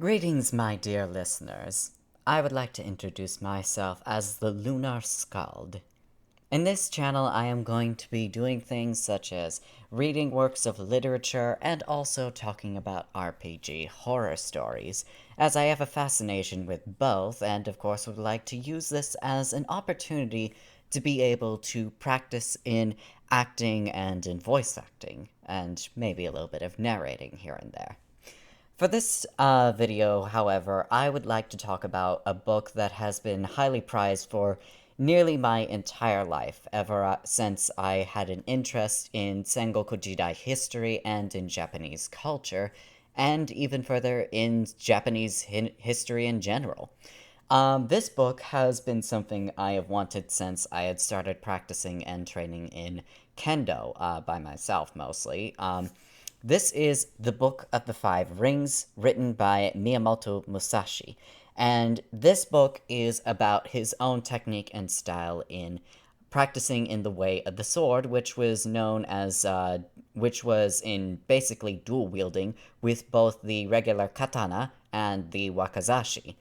Greetings, my dear listeners. I would like to introduce myself as the Lunar Skald. In this channel, I am going to be doing things such as reading works of literature and also talking about RPG horror stories, as I have a fascination with both and, of course, would like to use this as an opportunity to be able to practice in acting and in voice acting, and maybe a little bit of narrating here and there. For this video, however, I would like to talk about a book that has been highly prized for nearly my entire life, ever since I had an interest in Sengoku Jidai history and in Japanese culture, and even further in Japanese history in general. This book has been something I have wanted since I had started practicing and training in kendo by myself mostly. This is The Book of the Five Rings, written by Miyamoto Musashi. And this book is about his own technique and style in practicing in the way of the sword, which was known as, which was in basically dual wielding with both the regular katana and the wakizashi,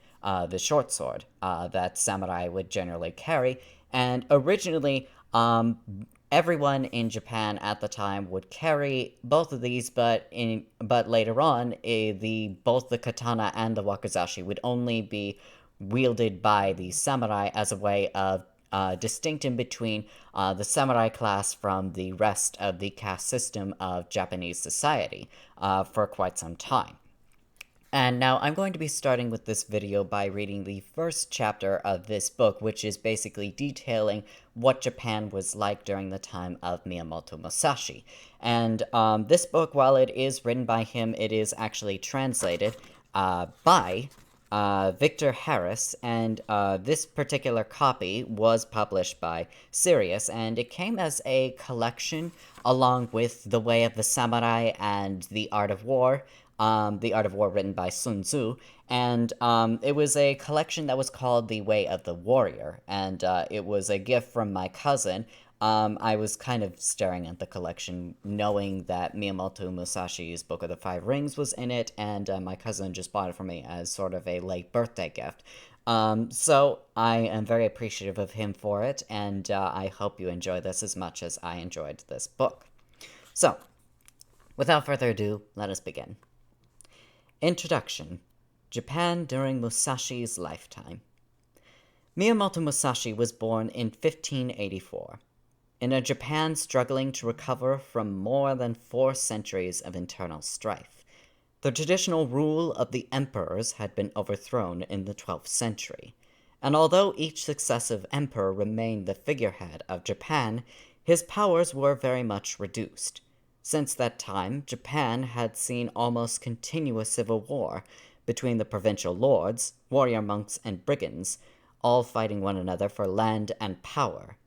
the short sword that samurai would generally carry. And originally, everyone in Japan at the time would carry both of these, but later on, both the katana and the wakizashi would only be wielded by the samurai as a way of distinction between the samurai class from the rest of the caste system of Japanese society for quite some time. And now I'm going to be starting with this video by reading the first chapter of this book, which is basically detailing what Japan was like during the time of Miyamoto Musashi. And this book, while it is written by him, it is actually translated by Victor Harris, and this particular copy was published by Sirius, and it came as a collection along with The Way of the Samurai and The Art of War, written by Sun Tzu, and it was a collection that was called The Way of the Warrior, and it was a gift from my cousin. I was kind of staring at the collection, knowing that Miyamoto Musashi's Book of the Five Rings was in it, and my cousin just bought it for me as sort of a late birthday gift. So I am very appreciative of him for it, and I hope you enjoy this as much as I enjoyed this book. So, without further ado, let us begin. Introduction: Japan during Musashi's lifetime. Miyamoto Musashi was born in 1584, in a Japan struggling to recover from more than 4 centuries of internal strife. The traditional rule of the emperors had been overthrown in the 12th century, and although each successive emperor remained the figurehead of Japan, his powers were very much reduced. Since that time, Japan had seen almost continuous civil war between the provincial lords, warrior monks, and brigands, all fighting one another for land and power.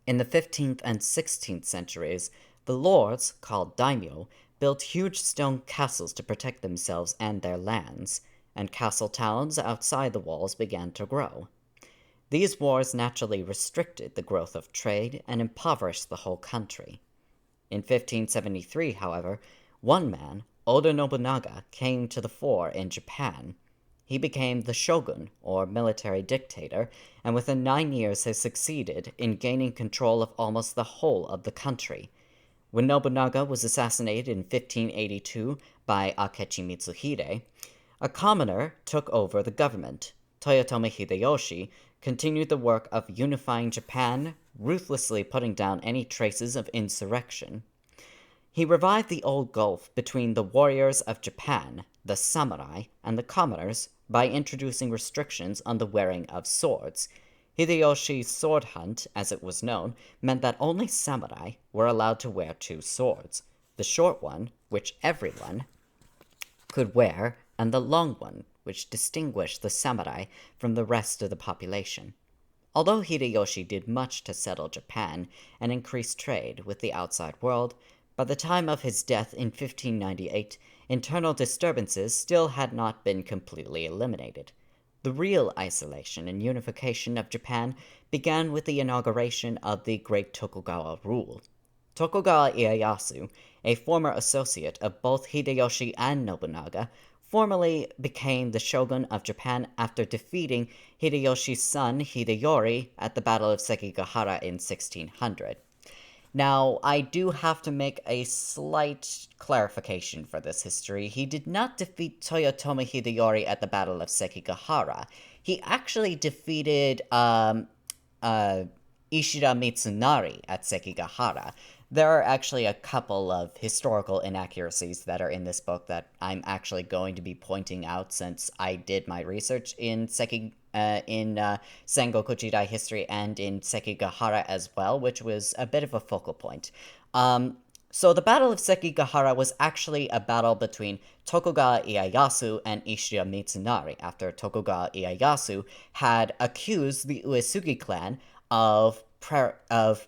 In the 15th and 16th centuries, the lords, called daimyo, built huge stone castles to protect themselves and their lands, and castle towns outside the walls began to grow. These wars naturally restricted the growth of trade and impoverished the whole country. In 1573, however, one man, Oda Nobunaga, came to the fore in Japan. He became the shogun, or military dictator, and within 9 years has succeeded in gaining control of almost the whole of the country. When Nobunaga was assassinated in 1582 by Akechi Mitsuhide, a commoner took over the government. Toyotomi Hideyoshi continued the work of unifying Japan, ruthlessly putting down any traces of insurrection. He revived the old gulf between the warriors of Japan, the samurai, and the commoners by introducing restrictions on the wearing of swords. Hideyoshi's sword hunt, as it was known, meant that only samurai were allowed to wear 2 swords, the short one, which everyone could wear, and the long one, which distinguished the samurai from the rest of the population. Although Hideyoshi did much to settle Japan and increase trade with the outside world, by the time of his death in 1598, internal disturbances still had not been completely eliminated. The real isolation and unification of Japan began with the inauguration of the Great Tokugawa rule. Tokugawa Ieyasu, a former associate of both Hideyoshi and Nobunaga, formally became the shogun of Japan after defeating Hideyoshi's son Hideyori at the Battle of Sekigahara in 1600. Now, I do have to make a slight clarification for this history. He did not defeat Toyotomi Hideyori at the Battle of Sekigahara. He actually defeated Ishida Mitsunari at Sekigahara. There are actually a couple of historical inaccuracies that are in this book that I'm actually going to be pointing out since I did my research in Sengoku Jidai history and in Sekigahara as well, which was a bit of a focal point. So the Battle of Sekigahara was actually a battle between Tokugawa Ieyasu and Ishida Mitsunari, after Tokugawa Ieyasu had accused the Uesugi clan of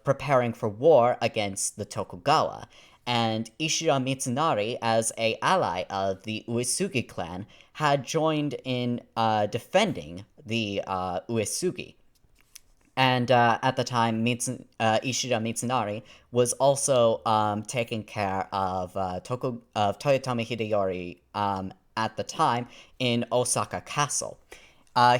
preparing for war against the Tokugawa, and Ishida Mitsunari, as an ally of the Uesugi clan, had joined in defending the Uesugi. And at the time, Ishida Mitsunari was also taking care of Toyotomi Hideyori at the time in Osaka Castle.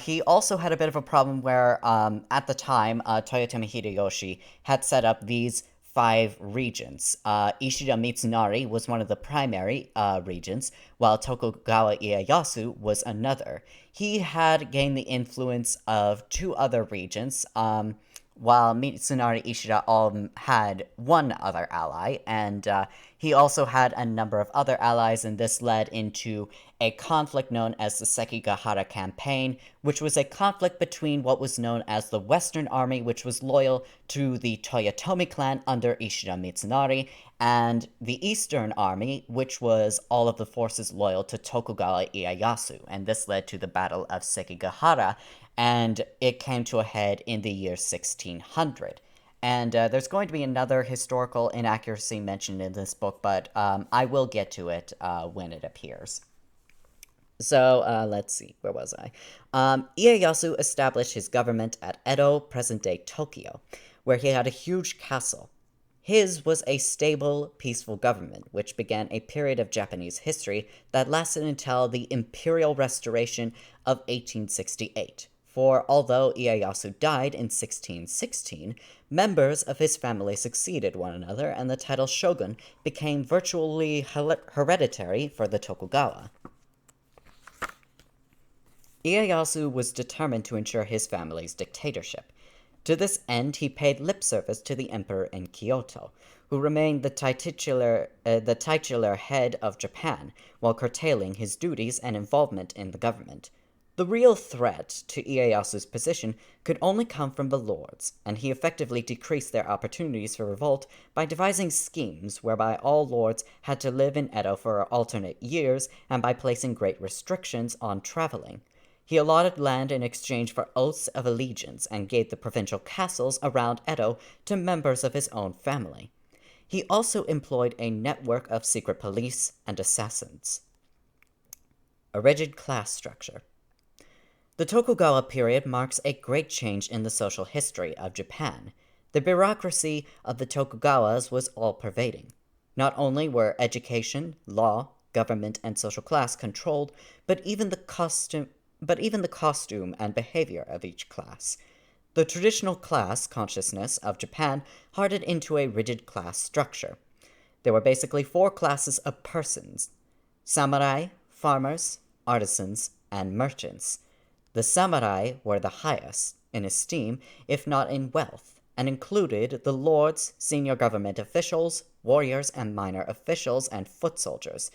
He also had a bit of a problem where, at the time, Toyotomi Hideyoshi had set up these 5 regions. Ishida Mitsunari was one of the primary regions, while Tokugawa Ieyasu was another. He had gained the influence of 2 other regions, while Mitsunari Ishida had one other ally, and he also had a number of other allies, and this led into a conflict known as the Sekigahara Campaign, which was a conflict between what was known as the Western Army, which was loyal to the Toyotomi clan under Ishida Mitsunari, and the Eastern Army, which was all of the forces loyal to Tokugawa Ieyasu, and this led to the Battle of Sekigahara, and it came to a head in the year 1600. And there's going to be another historical inaccuracy mentioned in this book, but I will get to it when it appears. So, let's see, where was I? Ieyasu established his government at Edo, present-day Tokyo, where he had a huge castle. His was a stable, peaceful government, which began a period of Japanese history that lasted until the Imperial Restoration of 1868. For although Ieyasu died in 1616, members of his family succeeded one another, and the title shogun became virtually hereditary for the Tokugawa. Ieyasu was determined to ensure his family's dictatorship. To this end, he paid lip service to the emperor in Kyoto, who remained the titular head of Japan, while curtailing his duties and involvement in the government. The real threat to Ieyasu's position could only come from the lords, and he effectively decreased their opportunities for revolt by devising schemes whereby all lords had to live in Edo for alternate years, and by placing great restrictions on traveling. He allotted land in exchange for oaths of allegiance, and gave the provincial castles around Edo to members of his own family. He also employed a network of secret police and assassins. A rigid class structure. The Tokugawa period marks a great change in the social history of Japan. The bureaucracy of the Tokugawas was all-pervading. Not only were education, law, government, and social class controlled, but even the costume and behavior of each class. The traditional class consciousness of Japan hardened into a rigid class structure. There were basically 4 classes of persons: samurai, farmers, artisans, and merchants. The samurai were the highest in esteem, if not in wealth, and included the lords, senior government officials, warriors, and minor officials, and foot soldiers.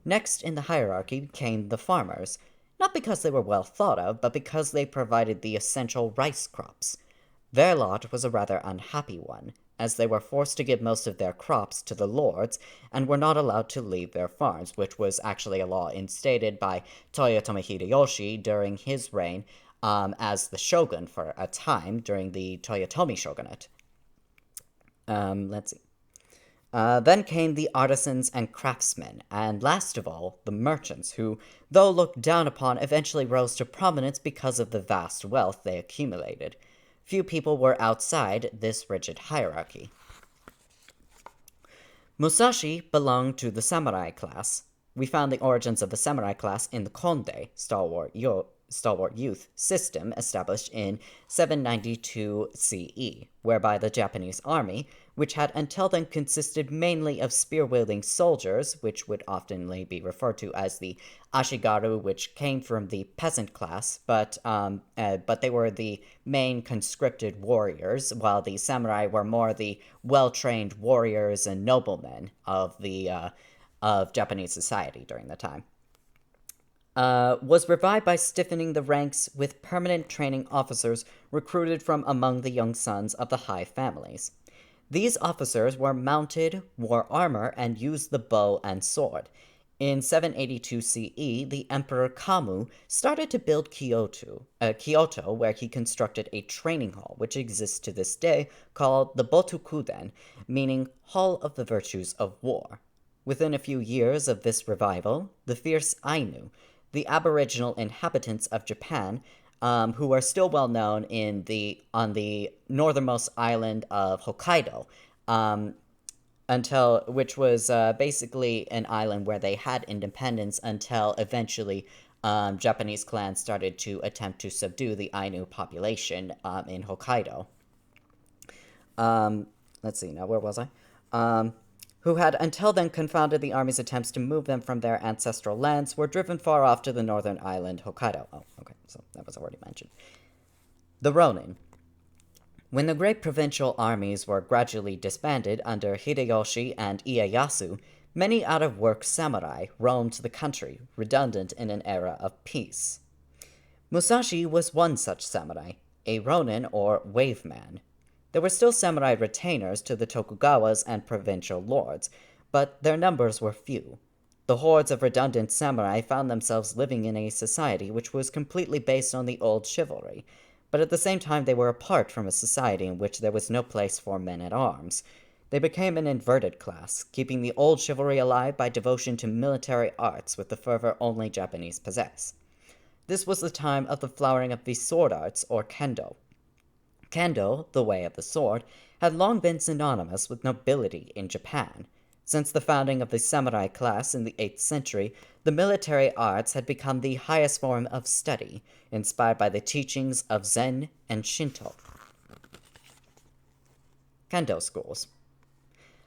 Next in the hierarchy came the farmers, not because they were well thought of, but because they provided the essential rice crops. Their lot was a rather unhappy one, as they were forced to give most of their crops to the lords, and were not allowed to leave their farms, which was actually a law instated by Toyotomi Hideyoshi during his reign as the shogun for a time during the Toyotomi Shogunate. Let's see. Then came the artisans and craftsmen, and last of all, the merchants, who, though looked down upon, eventually rose to prominence because of the vast wealth they accumulated. Few people were outside this rigid hierarchy. Musashi belonged to the samurai class. we found the origins of the samurai class in the Konde, stalwart youth system established in 792 CE, whereby the Japanese army, which had until then consisted mainly of spear-wielding soldiers, which would often be referred to as the Ashigaru, which came from the peasant class, but they were the main conscripted warriors, while the samurai were more the well-trained warriors and noblemen of Japanese society during the time. Was revived by stiffening the ranks with permanent training officers recruited from among the young sons of the high families. These officers were mounted, wore armor, and used the bow and sword. In 782 CE, the Emperor Kamu started to build Kyoto, where he constructed a training hall, which exists to this day, called the Botokuden, meaning Hall of the Virtues of War. Within a few years of this revival, the fierce Ainu, the aboriginal inhabitants of Japan, who are still well known on the northernmost island of Hokkaido, which was basically an island where they had independence until eventually Japanese clans started to attempt to subdue the Ainu population in Hokkaido. Let's see, now where was I? Who had until then confounded the army's attempts to move them from their ancestral lands, were driven far off to the northern island, Hokkaido. Oh, okay, so that was already mentioned. The Ronin. When the great provincial armies were gradually disbanded under Hideyoshi and Ieyasu, many out-of-work samurai roamed the country, redundant in an era of peace. Musashi was one such samurai, a Ronin or wave man. There were still samurai retainers to the Tokugawas and provincial lords, but their numbers were few. The hordes of redundant samurai found themselves living in a society which was completely based on the old chivalry, but at the same time they were apart from a society in which there was no place for men-at-arms. They became an inverted class, keeping the old chivalry alive by devotion to military arts with the fervor only Japanese possess. This was the time of the flowering of the sword arts, or kendo. Kendo, the way of the sword, had long been synonymous with nobility in Japan. Since the founding of the samurai class in the 8th century, the military arts had become the highest form of study, inspired by the teachings of Zen and Shinto. Kendo schools.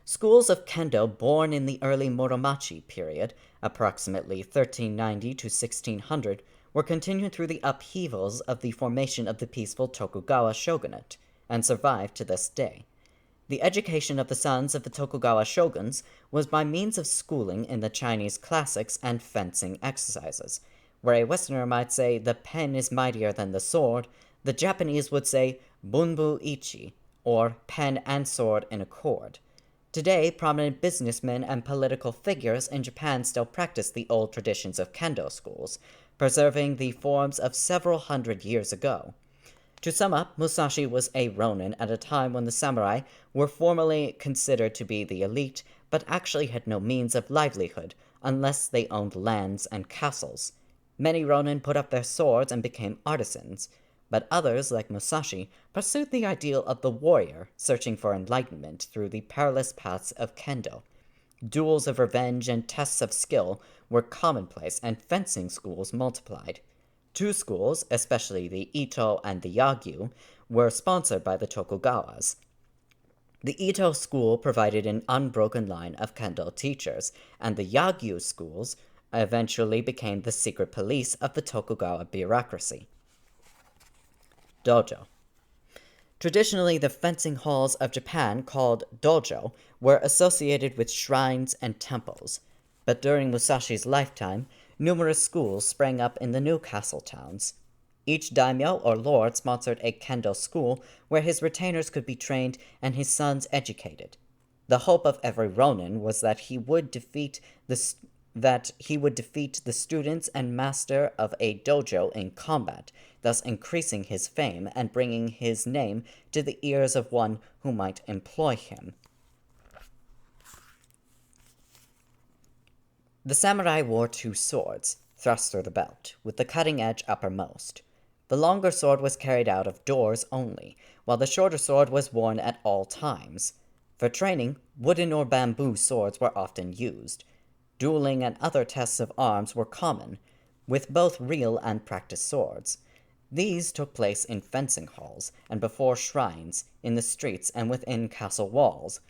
Schools of kendo born in the early Muromachi period, approximately 1390 to 1600, were continued through the upheavals of the formation of the peaceful Tokugawa Shogunate, and survived to this day. The education of the sons of the Tokugawa shoguns was by means of schooling in the Chinese classics and fencing exercises. Where a Westerner might say the pen is mightier than the sword, the Japanese would say bunbu ichi, or pen and sword in accord. Today, prominent businessmen and political figures in Japan still practice the old traditions of kendo schools, preserving the forms of several hundred years ago. To sum up, Musashi was a Ronin at a time when the samurai were formally considered to be the elite, but actually had no means of livelihood unless they owned lands and castles. Many Ronin put up their swords and became artisans, but others, like Musashi, pursued the ideal of the warrior, searching for enlightenment through the perilous paths of kendo. Duels of revenge and tests of skill were commonplace, and fencing schools multiplied. Two schools, especially the Ito and the Yagyu, were sponsored by the Tokugawas. The Ito school provided an unbroken line of kendo teachers, and the Yagyu schools eventually became the secret police of the Tokugawa bureaucracy. Dojo. Traditionally, the fencing halls of Japan, called dojo, were associated with shrines and temples, but during Musashi's lifetime, numerous schools sprang up in the new castle towns. Each daimyo or lord sponsored a kendo school where his retainers could be trained and his sons educated. The hope of every Ronin was that he would defeat the students and master of a dojo in combat, thus increasing his fame and bringing his name to the ears of one who might employ him. The samurai wore two swords, thrust through the belt, with the cutting edge uppermost. The longer sword was carried out of doors only, while the shorter sword was worn at all times. For training, wooden or bamboo swords were often used. Dueling and other tests of arms were common, with both real and practice swords. These took place in fencing halls and before shrines, in the streets and within castle walls.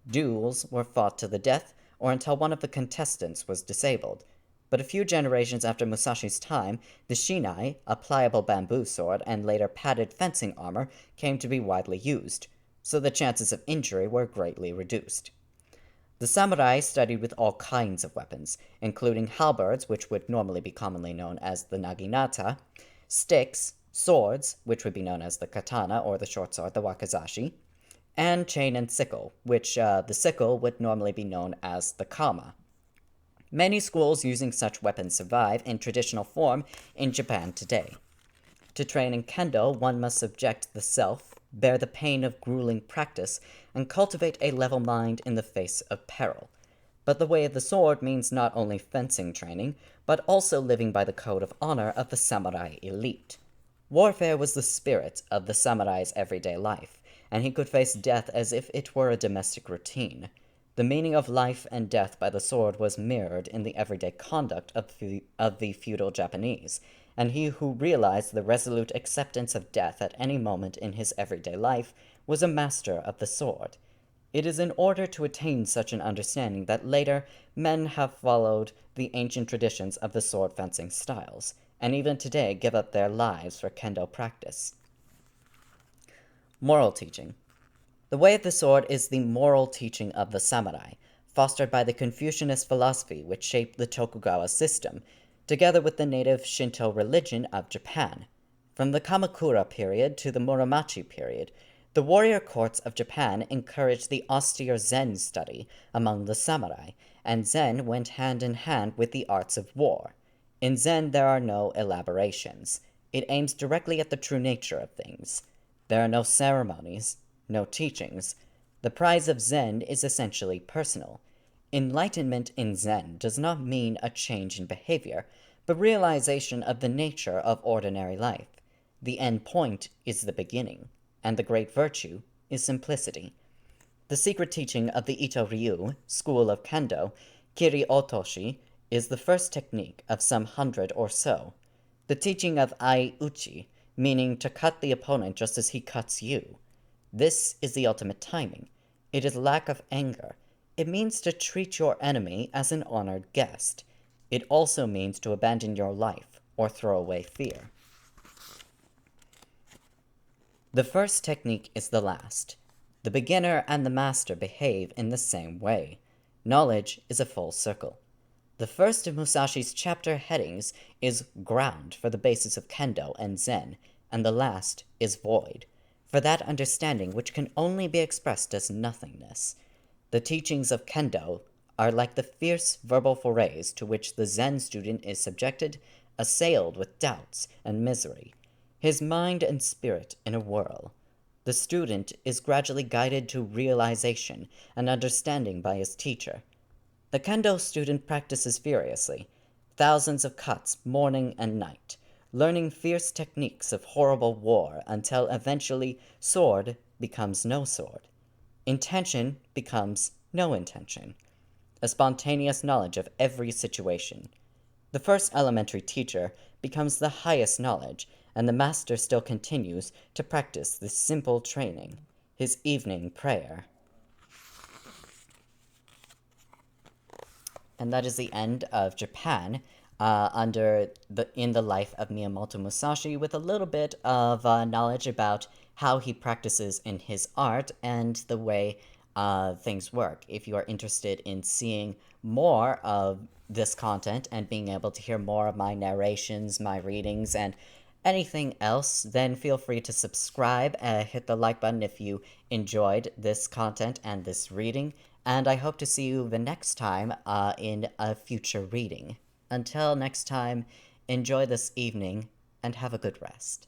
Duels were fought to the death or until one of the contestants was disabled. But a few generations after Musashi's time, the shinai, a pliable bamboo sword, and later padded fencing armor came to be widely used, so the chances of injury were greatly reduced. The samurai studied with all kinds of weapons, including halberds, which would normally be commonly known as the naginata, sticks, swords, which would be known as the katana or the short sword, the wakizashi, and chain and sickle, which the sickle would normally be known as the kama. Many schools using such weapons survive in traditional form in Japan today. To train in kendo, one must subject the self, bear the pain of grueling practice, and cultivate a level mind in the face of peril. But the way of the sword means not only fencing training, but also living by the code of honor of the samurai elite. Warfare was the spirit of the samurai's everyday life, and he could face death as if it were a domestic routine. The meaning of life and death by the sword was mirrored in the everyday conduct of the feudal Japanese, and he who realized the resolute acceptance of death at any moment in his everyday life was a master of the sword. It is in order to attain such an understanding that later men have followed the ancient traditions of the sword fencing styles, and even today give up their lives for kendo practice. Moral teaching. The way of the sword is the moral teaching of the samurai, fostered by the Confucianist philosophy which shaped the Tokugawa system, together with the native Shinto religion of Japan. From the Kamakura period to the Muromachi period, the warrior courts of Japan encouraged the austere Zen study among the samurai, and Zen went hand in hand with the arts of war. In Zen, there are no elaborations. It aims directly at the true nature of things. There are no ceremonies, no teachings. The prize of Zen is essentially personal. Enlightenment in Zen does not mean a change in behavior, but realization of the nature of ordinary life. The end point is the beginning, and the great virtue is simplicity. The secret teaching of the Ito-ryu, school of kendo, kiri otoshi, is the first technique of some 100 or so. The teaching of ai-uchi, meaning to cut the opponent just as he cuts you. This is the ultimate timing. It is lack of anger. It means to treat your enemy as an honored guest. It also means to abandon your life or throw away fear. The first technique is the last. The beginner and the master behave in the same way. Knowledge is a full circle. The first of Musashi's chapter headings is ground for the basis of kendo and Zen, and the last is void, for that understanding which can only be expressed as nothingness. The teachings of kendo are like the fierce verbal forays to which the Zen student is subjected, assailed with doubts and misery, his mind and spirit in a whirl. The student is gradually guided to realization and understanding by his teacher. The kendo student practices furiously, thousands of cuts morning and night, learning fierce techniques of horrible war until eventually sword becomes no sword. Intention becomes no intention. A spontaneous knowledge of every situation. The first elementary teacher becomes the highest knowledge, and the master still continues to practice this simple training, his evening prayer. And that is the end of Japan in the life of Miyamoto Musashi, with a little bit of knowledge about how he practices in his art and the way things work. If you are interested in seeing more of this content and being able to hear more of my narrations, my readings, and anything else, then feel free to subscribe, hit the like button if you enjoyed this content and this reading, and I hope to see you the next time in a future reading. Until next time, enjoy this evening, and have a good rest.